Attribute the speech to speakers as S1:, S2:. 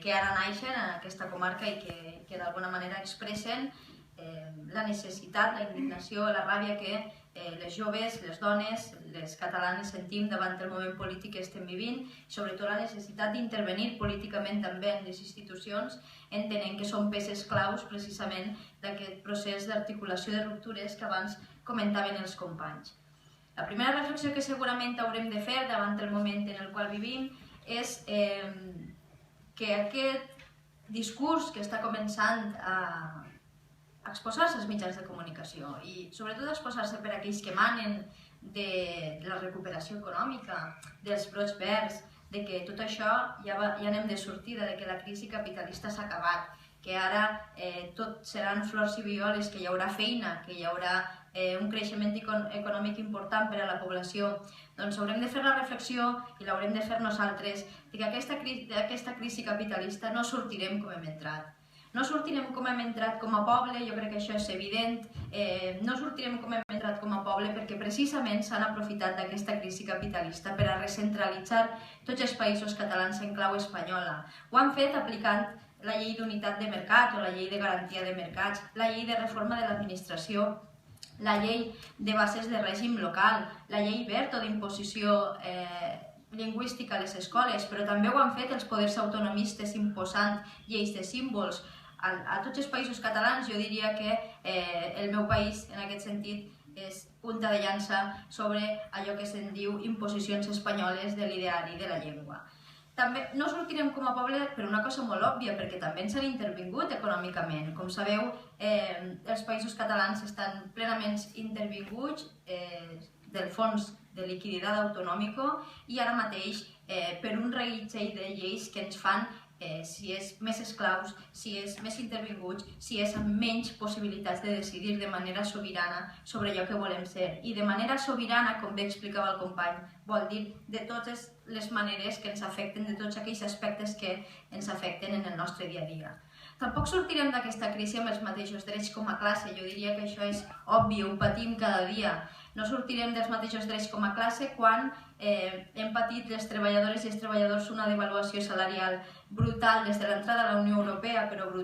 S1: que ara naixen en aquesta comarca i que d'alguna manera expressen la necessitat, la indignació, la ràbia que les joves, les dones, les catalanes sentim davant del moment polític que estem vivint, i sobretot la necessitat d'intervenir políticament també en les institucions, entenent que són peces claus precisament d'aquest procés d'articulació de ruptures que abans comentaven els companys. La primera reflexió que segurament haurem de fer davant del moment en el qual vivim és que aquest discurs que està començant a exposar-se als mitjans de comunicació i sobretot exposar-se per aquells que manen de la recuperació econòmica, dels brots verds, de que tot això ja anem de sortida, de que la crisi capitalista s'ha acabat, que ara tot seran flors i violes, que hi haurà feina, que hi haurà un creixement econòmic important per a la població, doncs haurem de fer la reflexió i l'haurem de fer nosaltres de que d'aquesta crisi capitalista no sortirem com hem entrat. No sortirem com hem entrat com a poble, jo crec que això és evident, no sortirem com hem entrat com a poble perquè precisament s'han aprofitat d'aquesta crisi capitalista per a recentralitzar tots els països catalans en clau espanyola. Ho han fet aplicant la llei d'unitat de mercat o la llei de garantia de mercats, la llei de reforma de l'administració, la llei de bases de règim local, la llei Wert o d'imposició lingüística a les escoles, però també ho han fet els poders autonomistes imposant lleis de símbols. A tots els països catalans jo diria que el meu país en aquest sentit és punta de llança sobre allò que se'n diu imposicions espanyoles de l'ideari de la llengua. També no sortirem com a poble per una cosa molt òbvia, perquè també ens han intervingut econòmicament. Com sabeu, els països catalans estan plenament intervinguts del fons de liquiditat autonòmico i ara mateix per un reguitzell de lleis que ens fan si és més esclaus, si és més intervinguts, si és amb menys possibilitats de decidir de manera sobirana sobre allò que volem ser. I de manera sobirana, com bé explicava el company, vol dir de totes les maneres que ens afecten, de tots aquells aspectes que ens afecten en el nostre dia a dia. Tampoc sortirem d'aquesta crisi amb els mateixos drets com a classe, jo diria que això és obvi, ho patim cada dia. No sortirem dels mateixos drets com a classe quan hem patit les treballadores i els treballadors una devaluació salarial brutal des de l'entrada a la Unió Europea, però brutal